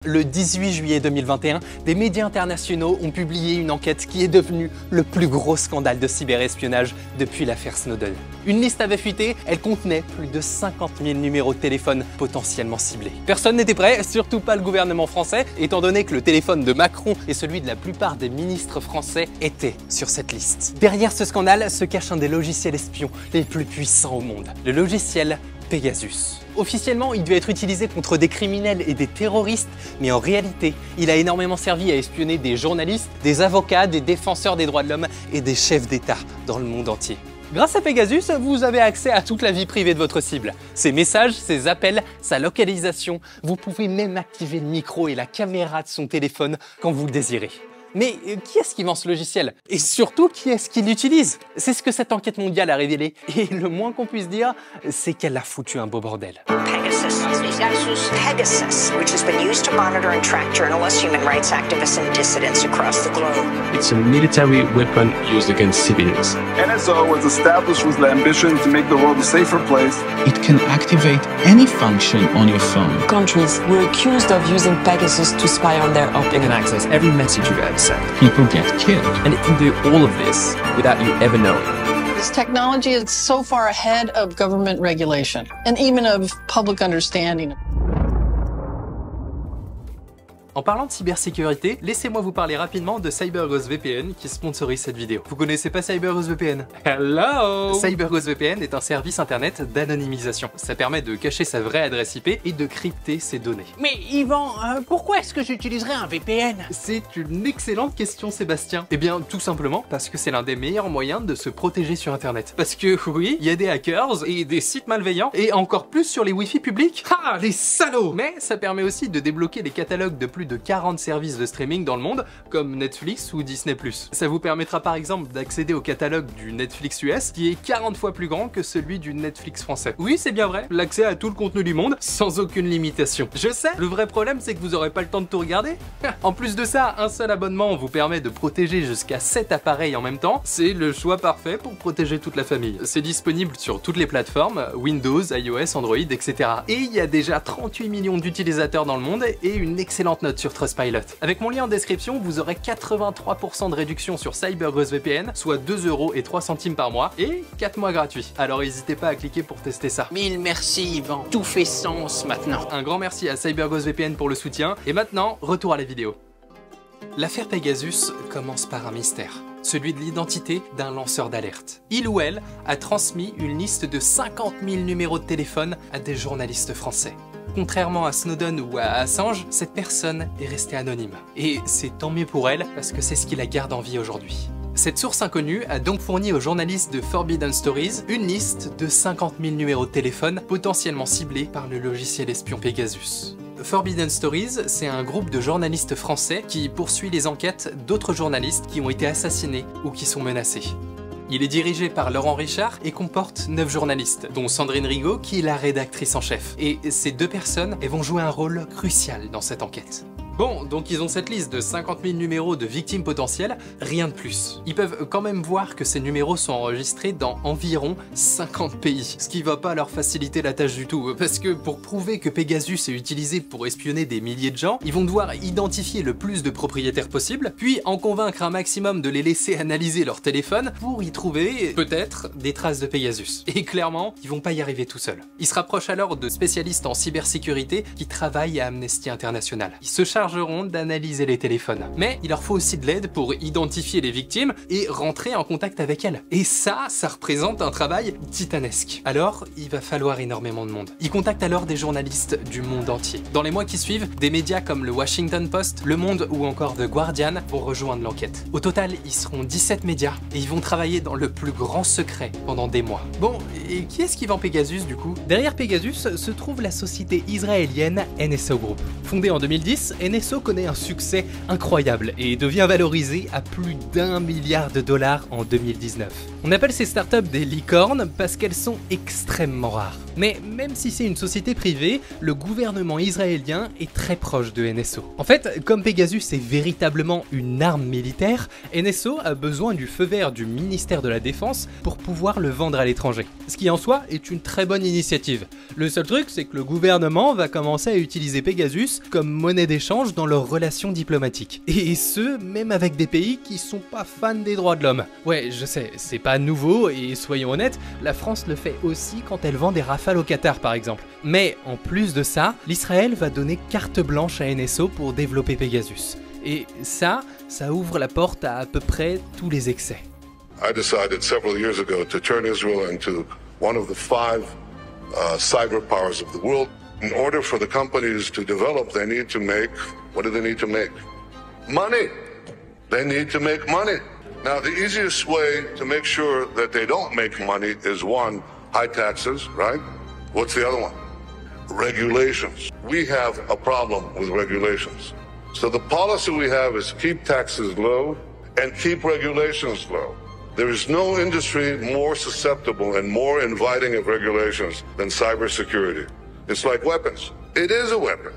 Le 18 juillet 2021, des médias internationaux ont publié une enquête qui est devenue le plus gros scandale de cyberespionnage depuis l'affaire Snowden. Une liste avait fuité, elle contenait plus de 50 000 numéros de téléphone potentiellement ciblés. Personne n'était prêt, surtout pas le gouvernement français, étant donné que le téléphone de Macron et celui de la plupart des ministres français étaient sur cette liste. Derrière ce scandale se cache un des logiciels espions les plus puissants au monde, le logiciel Pegasus. Officiellement, il devait être utilisé contre des criminels et des terroristes, mais en réalité, il a énormément servi à espionner des journalistes, des avocats, des défenseurs des droits de l'homme et des chefs d'État dans le monde entier. Grâce à Pegasus, vous avez accès à toute la vie privée de votre cible. Ses messages, ses appels, sa localisation. Vous pouvez même activer le micro et la caméra de son téléphone quand vous le désirez. Mais qui est-ce qui vend ce logiciel? Et surtout, qui est-ce qui l'utilise? C'est ce que cette enquête mondiale a révélé. Et le moins qu'on puisse dire, c'est qu'elle a foutu un beau bordel. Pegasus, which has been used to monitor and track journalists, human rights activists, and dissidents across the globe. It's a military weapon used against civilians. NSO was established with the ambition to make the world a safer place. It can activate any function on your phone. Countries were accused of using Pegasus to spy on their opponents. It can access every message you've ever sent. People get killed. And it can do all of this without you ever knowing. This technology is so far ahead of government regulation and even of public understanding. En parlant de cybersécurité, laissez-moi vous parler rapidement de CyberGhost VPN qui sponsorise cette vidéo. Vous connaissez pas CyberGhost VPN? Hello! CyberGhost VPN est un service internet d'anonymisation. Ça permet de cacher sa vraie adresse IP et de crypter ses données. Mais Yvan, pourquoi est-ce que j'utiliserais un VPN? C'est une excellente question, Sébastien. Eh bien, tout simplement parce que c'est l'un des meilleurs moyens de se protéger sur internet. Parce que oui, il y a des hackers et des sites malveillants et encore plus sur les Wi-Fi publics. Ah, les salauds! Mais ça permet aussi de débloquer les catalogues de plus de 40 services de streaming dans le monde, comme Netflix ou Disney+. Ça vous permettra par exemple d'accéder au catalogue du Netflix US, qui est 40 fois plus grand que celui du Netflix français. Oui, c'est bien vrai, l'accès à tout le contenu du monde, sans aucune limitation. Je sais, le vrai problème c'est que vous aurez pas le temps de tout regarder. En plus de ça, un seul abonnement vous permet de protéger jusqu'à 7 appareils en même temps. C'est le choix parfait pour protéger toute la famille. C'est disponible sur toutes les plateformes, Windows, iOS, Android, etc. Et il y a déjà 38 millions d'utilisateurs dans le monde et une excellente note sur Trustpilot. Avec mon lien en description, vous aurez 83% de réduction sur CyberGhost VPN, soit 2,03 € par mois et 4 mois gratuits. Alors n'hésitez pas à cliquer pour tester ça. Mille merci Yvan, tout fait sens maintenant. Un grand merci à CyberGhost VPN pour le soutien. Et maintenant, retour à la vidéo. L'affaire Pegasus commence par un mystère, celui de l'identité d'un lanceur d'alerte. Il ou elle a transmis une liste de 50 000 numéros de téléphone à des journalistes français. Contrairement à Snowden ou à Assange, cette personne est restée anonyme. Et c'est tant mieux pour elle, parce que c'est ce qui la garde en vie aujourd'hui. Cette source inconnue a donc fourni aux journalistes de Forbidden Stories une liste de 50 000 numéros de téléphone potentiellement ciblés par le logiciel espion Pegasus. Forbidden Stories, c'est un groupe de journalistes français qui poursuit les enquêtes d'autres journalistes qui ont été assassinés ou qui sont menacés. Il est dirigé par Laurent Richard et comporte 9 journalistes, dont Sandrine Rigaud qui est la rédactrice en chef. Et ces deux personnes, elles vont jouer un rôle crucial dans cette enquête. Bon, donc ils ont cette liste de 50 000 numéros de victimes potentielles, rien de plus. Ils peuvent quand même voir que ces numéros sont enregistrés dans environ 50 pays, ce qui va pas leur faciliter la tâche du tout, parce que pour prouver que Pegasus est utilisé pour espionner des milliers de gens, ils vont devoir identifier le plus de propriétaires possible, puis en convaincre un maximum de les laisser analyser leur téléphone pour y trouver, peut-être, des traces de Pegasus. Et clairement, ils vont pas y arriver tout seuls. Ils se rapprochent alors de spécialistes en cybersécurité qui travaillent à Amnesty International. Ils se chargent d'analyser les téléphones. Mais il leur faut aussi de l'aide pour identifier les victimes et rentrer en contact avec elles. Et ça représente un travail titanesque. Alors, il va falloir énormément de monde. Ils contactent alors des journalistes du monde entier. Dans les mois qui suivent, des médias comme le Washington Post, Le Monde ou encore The Guardian vont rejoindre l'enquête. Au total, ils seront 17 médias et ils vont travailler dans le plus grand secret pendant des mois. Bon, et qui est-ce qui vend Pegasus du coup? Derrière Pegasus se trouve la société israélienne NSO Group. Fondée en 2010, NSO connaît un succès incroyable et devient valorisé à plus d'1 milliard de dollars en 2019. On appelle ces startups des licornes parce qu'elles sont extrêmement rares. Mais même si c'est une société privée, le gouvernement israélien est très proche de NSO. En fait, comme Pegasus est véritablement une arme militaire, NSO a besoin du feu vert du ministère de la Défense pour pouvoir le vendre à l'étranger. Ce qui en soi est une très bonne initiative. Le seul truc, c'est que le gouvernement va commencer à utiliser Pegasus comme monnaie d'échange dans leurs relations diplomatiques. Et ce, même avec des pays qui sont pas fans des droits de l'homme. Ouais, je sais, c'est pas nouveau, et soyons honnêtes, la France le fait aussi quand elle vend des Rafales au Qatar par exemple. Mais en plus de ça, l'Israël va donner carte blanche à NSO pour développer Pegasus. Et ça ouvre la porte à peu près tous les excès. I decided several years ago to turn Israel into one of the 5 cyber powers of the world. In order for the companies to develop, they need to make, what do they need to make? Money. They need to make money. Now, the easiest way to make sure that they don't make money is one, high taxes, right? What's the other one? Regulations. We have a problem with regulations. So the policy we have is keep taxes low and keep regulations low. There is no industry more susceptible and more inviting of regulations than cybersecurity. It's like weapons. It is a weapon.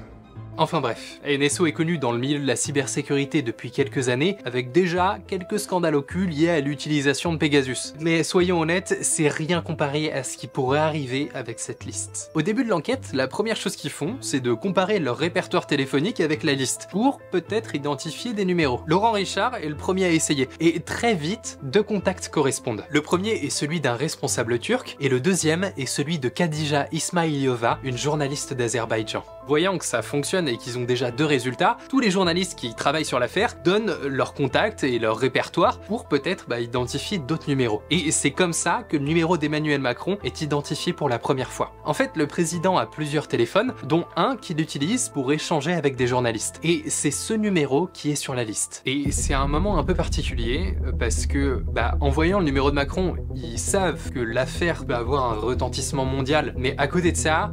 Enfin bref, NSO est connu dans le milieu de la cybersécurité depuis quelques années, avec déjà quelques scandales au cul liés à l'utilisation de Pegasus. Mais soyons honnêtes, c'est rien comparé à ce qui pourrait arriver avec cette liste. Au début de l'enquête, la première chose qu'ils font, c'est de comparer leur répertoire téléphonique avec la liste, pour peut-être identifier des numéros. Laurent Richard est le premier à essayer, et très vite, 2 contacts correspondent. Le premier est celui d'un responsable turc, et le deuxième est celui de Khadija Ismailiova, une journaliste d'Azerbaïdjan. Voyant que ça fonctionne et qu'ils ont déjà 2 résultats, tous les journalistes qui travaillent sur l'affaire donnent leurs contacts et leur répertoire pour peut-être identifier d'autres numéros. Et c'est comme ça que le numéro d'Emmanuel Macron est identifié pour la première fois. En fait, le président a plusieurs téléphones, dont un qu'il utilise pour échanger avec des journalistes. Et c'est ce numéro qui est sur la liste. Et c'est un moment un peu particulier, parce que, en voyant le numéro de Macron, ils savent que l'affaire peut avoir un retentissement mondial, mais à côté de ça,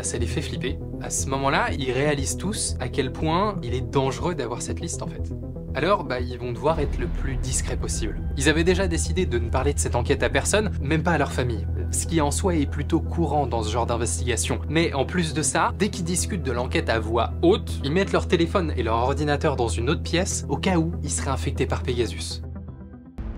ça les fait flipper. À ce moment-là, ils réalisent tous à quel point il est dangereux d'avoir cette liste en fait. Alors, ils vont devoir être le plus discret possible. Ils avaient déjà décidé de ne parler de cette enquête à personne, même pas à leur famille. Ce qui en soi est plutôt courant dans ce genre d'investigation. Mais en plus de ça, dès qu'ils discutent de l'enquête à voix haute, ils mettent leur téléphone et leur ordinateur dans une autre pièce, au cas où ils seraient infectés par Pegasus.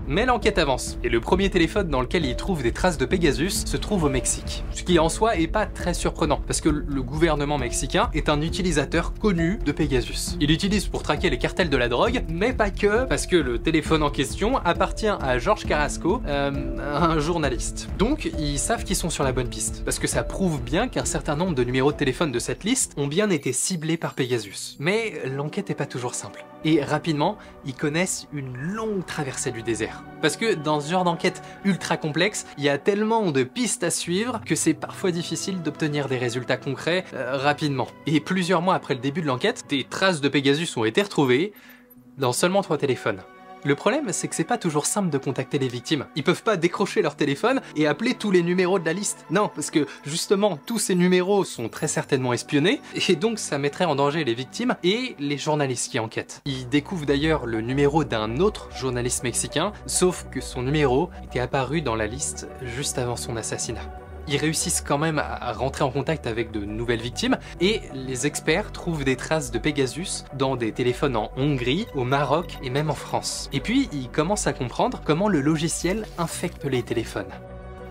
Mais l'enquête avance, et le premier téléphone dans lequel ils trouvent des traces de Pegasus se trouve au Mexique. Ce qui en soi est pas très surprenant, parce que le gouvernement mexicain est un utilisateur connu de Pegasus. Il l'utilise pour traquer les cartels de la drogue, mais pas que, parce que le téléphone en question appartient à George Carrasco, un journaliste. Donc ils savent qu'ils sont sur la bonne piste, parce que ça prouve bien qu'un certain nombre de numéros de téléphone de cette liste ont bien été ciblés par Pegasus. Mais l'enquête n'est pas toujours simple. Et rapidement, ils connaissent une longue traversée du désert. Parce que dans ce genre d'enquête ultra complexe, il y a tellement de pistes à suivre que c'est parfois difficile d'obtenir des résultats concrets rapidement. Et plusieurs mois après le début de l'enquête, des traces de Pegasus ont été retrouvées dans seulement 3 téléphones. Le problème, c'est que c'est pas toujours simple de contacter les victimes. Ils peuvent pas décrocher leur téléphone et appeler tous les numéros de la liste. Non, parce que justement, tous ces numéros sont très certainement espionnés, et donc ça mettrait en danger les victimes et les journalistes qui enquêtent. Ils découvrent d'ailleurs le numéro d'un autre journaliste mexicain, sauf que son numéro était apparu dans la liste juste avant son assassinat. Ils réussissent quand même à rentrer en contact avec de nouvelles victimes, et les experts trouvent des traces de Pegasus dans des téléphones en Hongrie, au Maroc et même en France. Et puis, ils commencent à comprendre comment le logiciel infecte les téléphones.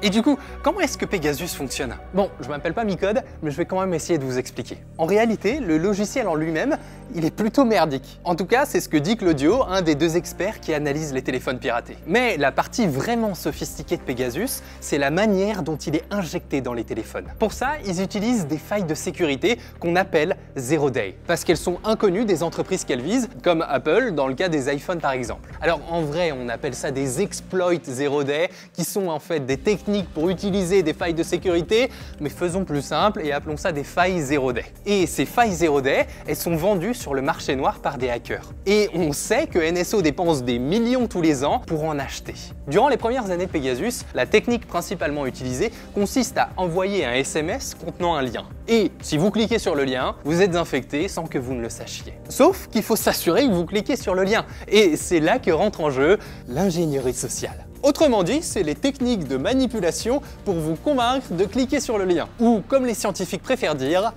Et du coup, comment est-ce que Pegasus fonctionne? Bon, je m'appelle pas Micode, mais je vais quand même essayer de vous expliquer. En réalité, le logiciel en lui-même, il est plutôt merdique. En tout cas, c'est ce que dit Claudio, un des 2 experts qui analysent les téléphones piratés. Mais la partie vraiment sophistiquée de Pegasus, c'est la manière dont il est injecté dans les téléphones. Pour ça, ils utilisent des failles de sécurité qu'on appelle Zero Day, parce qu'elles sont inconnues des entreprises qu'elles visent, comme Apple dans le cas des iPhones par exemple. Alors en vrai, on appelle ça des exploits Zero Day, qui sont en fait des techniques pour utiliser des failles de sécurité, mais faisons plus simple et appelons ça des failles Zero Day. Et ces failles Zero Day, elles sont vendues sur le marché noir par des hackers. Et on sait que NSO dépense des millions tous les ans pour en acheter. Durant les premières années de Pegasus, la technique principalement utilisée consiste à envoyer un SMS contenant un lien. Et si vous cliquez sur le lien, vous êtes infecté sans que vous ne le sachiez. Sauf qu'il faut s'assurer que vous cliquez sur le lien. Et c'est là que rentre en jeu l'ingénierie sociale. Autrement dit, c'est les techniques de manipulation pour vous convaincre de cliquer sur le lien. Ou, comme les scientifiques préfèrent dire,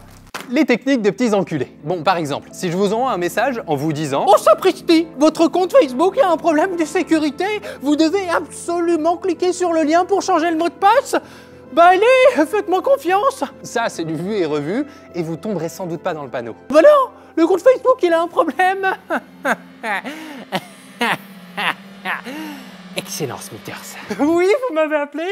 les techniques de petits enculés. Bon, par exemple, si je vous envoie un message en vous disant « Oh sapristi, votre compte Facebook a un problème de sécurité, vous devez absolument cliquer sur le lien pour changer le mot de passe !» Bah allez, faites-moi confiance. Ça, c'est du vu et revu, et vous tomberez sans doute pas dans le panneau. Bah non, le compte Facebook, il a un problème. Excellent, Smithers. Oui, vous m'avez appelé.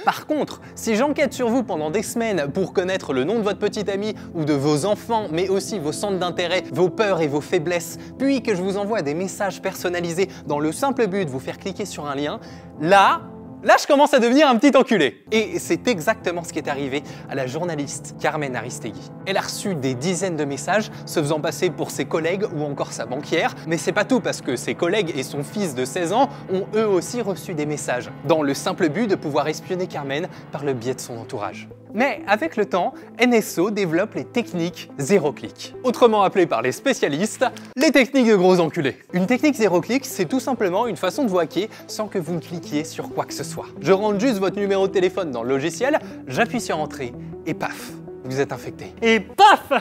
Par contre, si j'enquête sur vous pendant des semaines pour connaître le nom de votre petit ami ou de vos enfants, mais aussi vos centres d'intérêt, vos peurs et vos faiblesses, puis que je vous envoie des messages personnalisés dans le simple but de vous faire cliquer sur un lien, là, je commence à devenir un petit enculé. Et c'est exactement ce qui est arrivé à la journaliste Carmen Aristegui. Elle a reçu des dizaines de messages se faisant passer pour ses collègues ou encore sa banquière, mais c'est pas tout parce que ses collègues et son fils de 16 ans ont eux aussi reçu des messages, dans le simple but de pouvoir espionner Carmen par le biais de son entourage. Mais avec le temps, NSO développe les techniques zéro clic, autrement appelées par les spécialistes, les techniques de gros enculés. Une technique zéro clic, c'est tout simplement une façon de vous hacker sans que vous ne cliquiez sur quoi que ce soit. Je rentre juste votre numéro de téléphone dans le logiciel, j'appuie sur entrée et paf, vous êtes infecté. Et paf,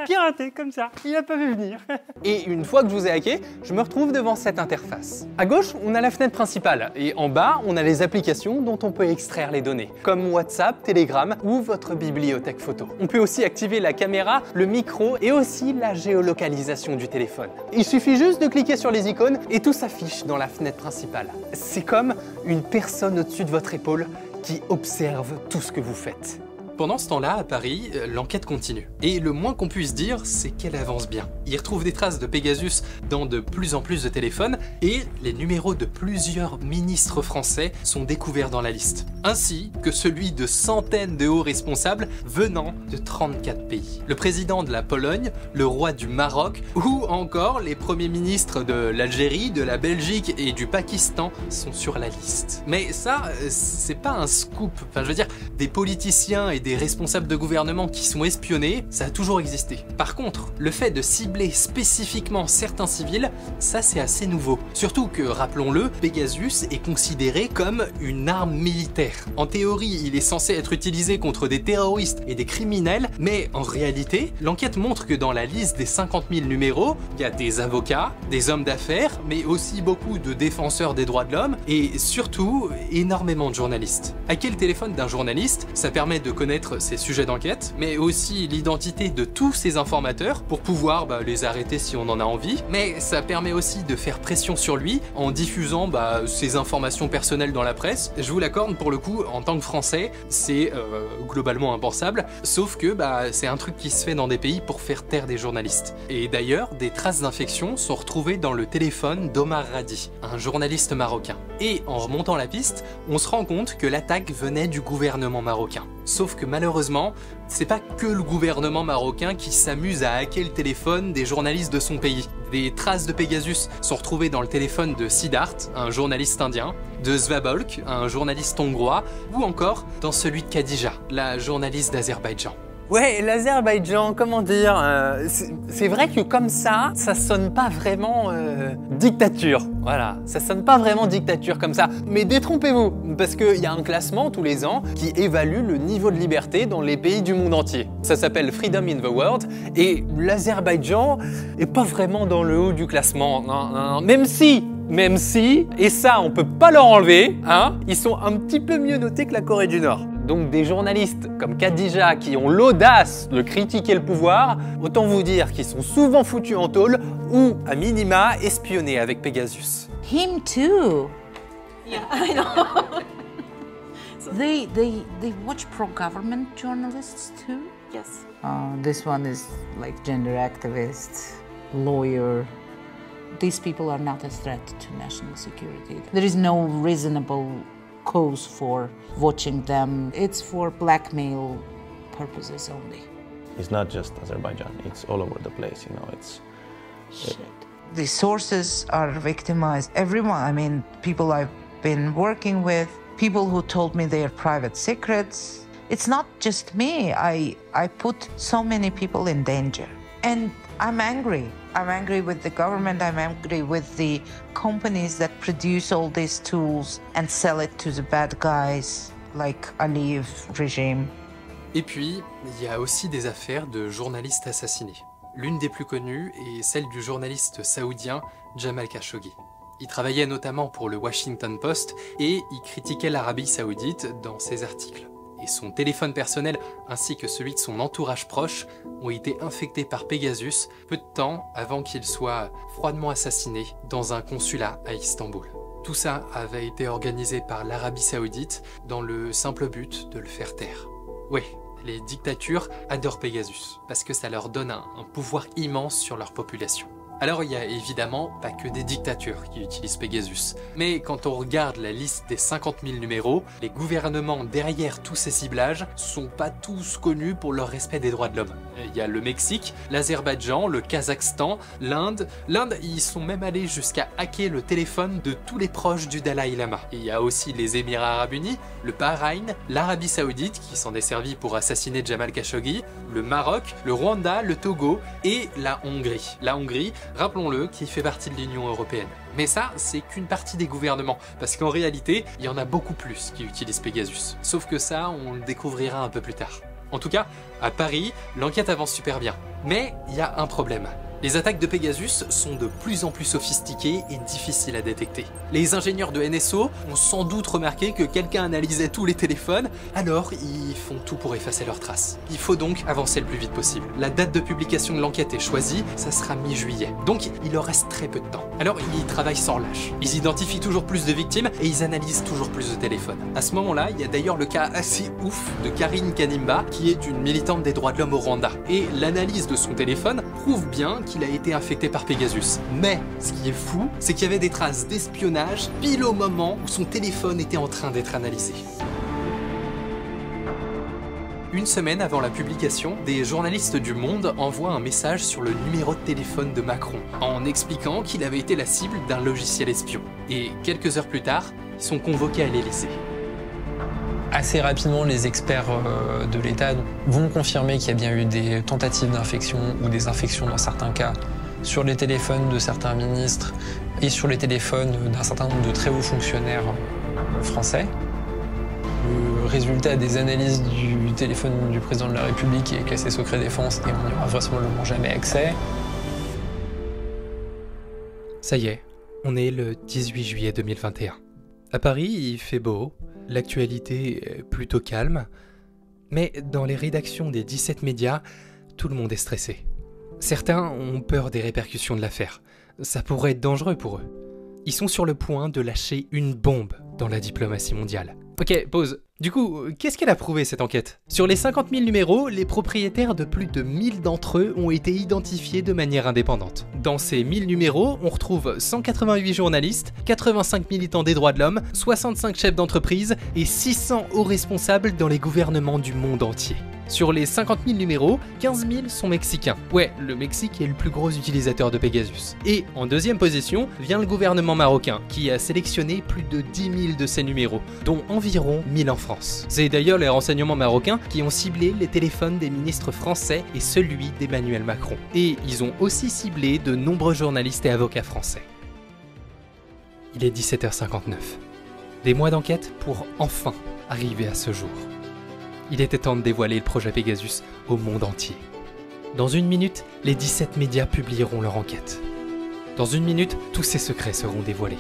piraté comme ça, il n'a pas vu venir. Et une fois que je vous ai hacké, je me retrouve devant cette interface. À gauche, on a la fenêtre principale et en bas, on a les applications dont on peut extraire les données, comme WhatsApp, Telegram ou votre bibliothèque photo. On peut aussi activer la caméra, le micro et aussi la géolocalisation du téléphone. Il suffit juste de cliquer sur les icônes et tout s'affiche dans la fenêtre principale. C'est comme une personne au-dessus de votre épaule qui observe tout ce que vous faites. Pendant ce temps-là, à Paris, l'enquête continue. Et le moins qu'on puisse dire, c'est qu'elle avance bien. Ils retrouvent des traces de Pegasus dans de plus en plus de téléphones et les numéros de plusieurs ministres français sont découverts dans la liste. Ainsi que celui de centaines de hauts responsables venant de 34 pays. Le président de la Pologne, le roi du Maroc ou encore les premiers ministres de l'Algérie, de la Belgique et du Pakistan sont sur la liste. Mais ça, c'est pas un scoop. Enfin, je veux dire, des politiciens et des responsables de gouvernement qui sont espionnés, ça a toujours existé. Par contre, le fait de cibler spécifiquement certains civils, ça c'est assez nouveau. Surtout que, rappelons-le, Pegasus est considéré comme une arme militaire. En théorie, il est censé être utilisé contre des terroristes et des criminels, mais en réalité, l'enquête montre que dans la liste des 50 000 numéros, il y a des avocats, des hommes d'affaires, mais aussi beaucoup de défenseurs des droits de l'homme et surtout énormément de journalistes. Hacker le téléphone d'un journaliste, ça permet de connaître ses sujets d'enquête, mais aussi l'identité de tous ces informateurs pour pouvoir les arrêter si on en a envie, mais ça permet aussi de faire pression sur lui en diffusant ses informations personnelles dans la presse. Je vous l'accorde, pour le coup, en tant que Français, c'est globalement impensable, sauf que c'est un truc qui se fait dans des pays pour faire taire des journalistes. Et d'ailleurs, des traces d'infection sont retrouvées dans le téléphone d'Omar Radi, un journaliste marocain. Et en remontant la piste, on se rend compte que l'attaque venait du gouvernement marocain. Sauf que malheureusement, c'est pas que le gouvernement marocain qui s'amuse à hacker le téléphone des journalistes de son pays. Des traces de Pegasus sont retrouvées dans le téléphone de Siddharth, un journaliste indien, de Svabolk, un journaliste hongrois, ou encore dans celui de Khadija, la journaliste d'Azerbaïdjan. Ouais, l'Azerbaïdjan, comment dire, c'est vrai que comme ça sonne pas vraiment dictature. Voilà, ça sonne pas vraiment dictature comme ça. Mais détrompez-vous, parce qu'il y a un classement tous les ans qui évalue le niveau de liberté dans les pays du monde entier. Ça s'appelle Freedom in the World, et l'Azerbaïdjan est pas vraiment dans le haut du classement. Non, même si, et ça on peut pas leur enlever, hein, ils sont un petit peu mieux notés que la Corée du Nord. Donc des journalistes comme Khadija qui ont l'audace de critiquer le pouvoir, autant vous dire qu'ils sont souvent foutus en tôle ou, à minima, espionnés avec Pegasus. Him too. Yeah, I know. They watch pro-government journalists too? Yes. This one is like gender activist, lawyer. These people are not a threat to national security. There is no reasonable cause for watching them. It's for blackmail purposes only. It's not just Azerbaijan, it's all over the place, you know, it's... Shit. The sources are victimized. Everyone, I mean, people I've been working with, people who told me their private secrets. It's not just me. I put so many people in danger. And I'm angry. I'm angry with the government. I'm angry with the companies that produce all these tools and sell it to the bad guys like Aliyev regime. Et puis, il y a aussi des affaires de journalistes assassinés. L'une des plus connues est celle du journaliste saoudien Jamal Khashoggi. Il travaillait notamment pour le Washington Post et il critiquait l'Arabie Saoudite dans ses articles. Et son téléphone personnel ainsi que celui de son entourage proche ont été infectés par Pegasus peu de temps avant qu'il soit froidement assassiné dans un consulat à Istanbul. Tout ça avait été organisé par l'Arabie Saoudite dans le simple but de le faire taire. Oui, les dictatures adorent Pegasus parce que ça leur donne un pouvoir immense sur leur population. Alors il y a évidemment pas que des dictatures qui utilisent Pegasus, mais quand on regarde la liste des 50 000 numéros, les gouvernements derrière tous ces ciblages sont pas tous connus pour leur respect des droits de l'homme. Il y a le Mexique, l'Azerbaïdjan, le Kazakhstan, l'Inde. L'Inde, ils sont même allés jusqu'à hacker le téléphone de tous les proches du Dalai Lama. Et il y a aussi les Émirats Arabes Unis, le Bahreïn, l'Arabie Saoudite qui s'en est servi pour assassiner Jamal Khashoggi, le Maroc, le Rwanda, le Togo et la Hongrie. La Hongrie, rappelons-le, qui fait partie de l'Union européenne. Mais ça, c'est qu'une partie des gouvernements, parce qu'en réalité, il y en a beaucoup plus qui utilisent Pegasus. Sauf que ça, on le découvrira un peu plus tard. En tout cas, à Paris, l'enquête avance super bien. Mais il y a un problème. Les attaques de Pegasus sont de plus en plus sophistiquées et difficiles à détecter. Les ingénieurs de NSO ont sans doute remarqué que quelqu'un analysait tous les téléphones, alors ils font tout pour effacer leurs traces. Il faut donc avancer le plus vite possible. La date de publication de l'enquête est choisie, ça sera mi-juillet. Donc il leur reste très peu de temps. Alors ils travaillent sans relâche. Ils identifient toujours plus de victimes et ils analysent toujours plus de téléphones. À ce moment-là, il y a d'ailleurs le cas assez ouf de Karine Kanimba, qui est une militante des droits de l'homme au Rwanda. Et l'analyse de son téléphone prouve bien qu'il a été infecté par Pegasus. Mais ce qui est fou, c'est qu'il y avait des traces d'espionnage pile au moment où son téléphone était en train d'être analysé. Une semaine avant la publication, des journalistes du Monde envoient un message sur le numéro de téléphone de Macron, en expliquant qu'il avait été la cible d'un logiciel espion. Et quelques heures plus tard, ils sont convoqués à l'Élysée. Assez rapidement, les experts de l'État vont confirmer qu'il y a bien eu des tentatives d'infection ou des infections dans certains cas sur les téléphones de certains ministres et sur les téléphones d'un certain nombre de très hauts fonctionnaires français. Le résultat des analyses du téléphone du président de la République est classé secret défense et on n'y aura vraisemblablement jamais accès. Ça y est, on est le 18 juillet 2021. À Paris, il fait beau. L'actualité est plutôt calme, mais dans les rédactions des 17 médias, tout le monde est stressé. Certains ont peur des répercussions de l'affaire. Ça pourrait être dangereux pour eux. Ils sont sur le point de lâcher une bombe dans la diplomatie mondiale. Ok, pause. Du coup, qu'est-ce qu'elle a prouvé cette enquête? Sur les 50 000 numéros, les propriétaires de plus de 1000 d'entre eux ont été identifiés de manière indépendante. Dans ces 1000 numéros, on retrouve 188 journalistes, 85 militants des droits de l'homme, 65 chefs d'entreprise et 600 hauts responsables dans les gouvernements du monde entier. Sur les 50 000 numéros, 15 000 sont mexicains. Ouais, le Mexique est le plus gros utilisateur de Pegasus. Et en deuxième position vient le gouvernement marocain, qui a sélectionné plus de 10 000 de ces numéros, dont environ 1000 en France. C'est d'ailleurs les renseignements marocains qui ont ciblé les téléphones des ministres français et celui d'Emmanuel Macron. Et ils ont aussi ciblé de nombreux journalistes et avocats français. Il est 17h59. Des mois d'enquête pour enfin arriver à ce jour. Il était temps de dévoiler le projet Pegasus au monde entier. Dans une minute, les 17 médias publieront leur enquête. Dans une minute, tous ces secrets seront dévoilés.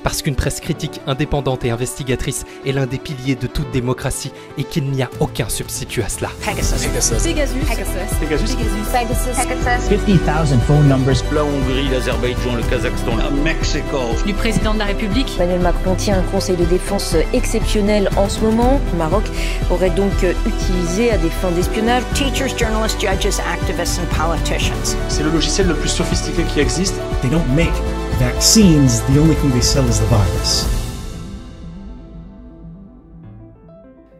Parce qu'une presse critique, indépendante et investigatrice est l'un des piliers de toute démocratie et qu'il n'y a aucun substitut à cela. Pegasus. Pegasus. Pegasus. Pegasus. Pegasus. Pegasus. 50,000 phone numbers. La Hongrie, l'Azerbaïdjan, le Kazakhstan, le Mexico. Du président de la République. Emmanuel Macron tient un conseil de défense exceptionnel en ce moment. Le Maroc aurait donc utilisé à des fins d'espionnage. Teachers, journalists, judges, activists and politicians. C'est le logiciel le plus sophistiqué qui existe. They don't make vaccines, the only thing they sell is the virus.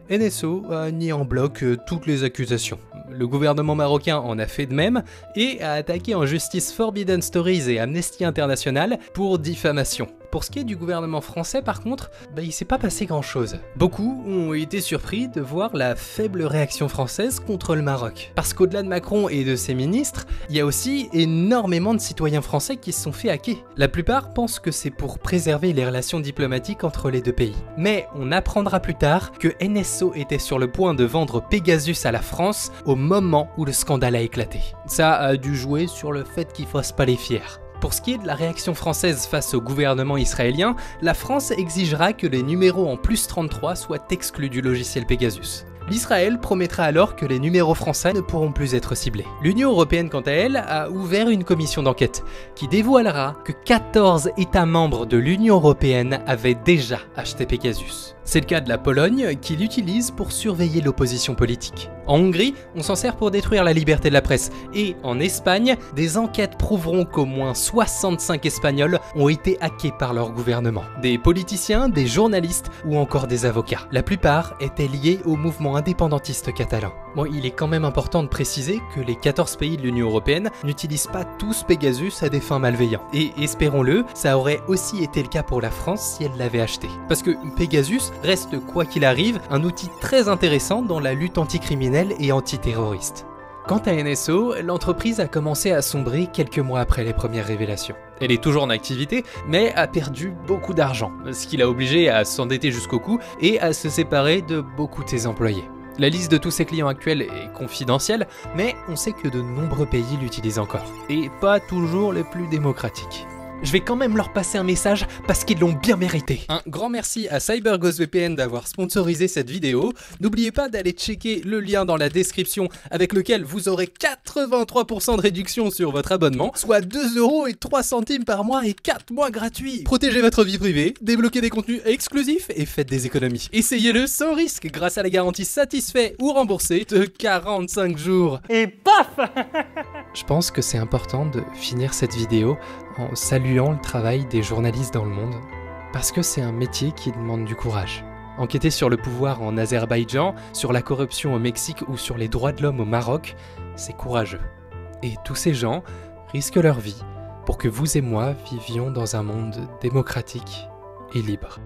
NSO a nié en bloc toutes les accusations. Le gouvernement marocain en a fait de même et a attaqué en justice Forbidden Stories et Amnesty International pour diffamation. Pour ce qui est du gouvernement français par contre, il s'est pas passé grand chose. Beaucoup ont été surpris de voir la faible réaction française contre le Maroc. Parce qu'au-delà de Macron et de ses ministres, il y a aussi énormément de citoyens français qui se sont fait hacker. La plupart pensent que c'est pour préserver les relations diplomatiques entre les deux pays. Mais on apprendra plus tard que NSO était sur le point de vendre Pegasus à la France au moment où le scandale a éclaté. Ça a dû jouer sur le fait qu'ils fassent pas les fiers. Pour ce qui est de la réaction française face au gouvernement israélien, la France exigera que les numéros en +33 soient exclus du logiciel Pegasus. L'Israël promettra alors que les numéros français ne pourront plus être ciblés. L'Union européenne, quant à elle, a ouvert une commission d'enquête qui dévoilera que 14 États membres de l'Union européenne avaient déjà acheté Pegasus. C'est le cas de la Pologne qui l'utilise pour surveiller l'opposition politique. En Hongrie, on s'en sert pour détruire la liberté de la presse. Et en Espagne, des enquêtes prouveront qu'au moins 65 Espagnols ont été hackés par leur gouvernement. Des politiciens, des journalistes ou encore des avocats. La plupart étaient liés au mouvement indépendantiste catalan. Bon, il est quand même important de préciser que les 14 pays de l'Union européenne n'utilisent pas tous Pegasus à des fins malveillantes. Et espérons-le, ça aurait aussi été le cas pour la France si elle l'avait acheté. Parce que Pegasus reste, quoi qu'il arrive, un outil très intéressant dans la lutte anticriminelle et antiterroriste. Quant à NSO, l'entreprise a commencé à sombrer quelques mois après les premières révélations. Elle est toujours en activité, mais a perdu beaucoup d'argent, ce qui l'a obligé à s'endetter jusqu'au cou et à se séparer de beaucoup de ses employés. La liste de tous ses clients actuels est confidentielle, mais on sait que de nombreux pays l'utilisent encore, et pas toujours les plus démocratiques. Je vais quand même leur passer un message parce qu'ils l'ont bien mérité. Un grand merci à CyberGhostVPN d'avoir sponsorisé cette vidéo. N'oubliez pas d'aller checker le lien dans la description avec lequel vous aurez 83% de réduction sur votre abonnement, soit 2,03 € par mois et 4 mois gratuits. Protégez votre vie privée, débloquez des contenus exclusifs et faites des économies. Essayez-le sans risque grâce à la garantie satisfait ou remboursé de 45 jours. Et paf! Je pense que c'est important de finir cette vidéo en saluant le travail des journalistes dans le monde, parce que c'est un métier qui demande du courage. Enquêter sur le pouvoir en Azerbaïdjan, sur la corruption au Mexique ou sur les droits de l'homme au Maroc, c'est courageux. Et tous ces gens risquent leur vie pour que vous et moi vivions dans un monde démocratique et libre.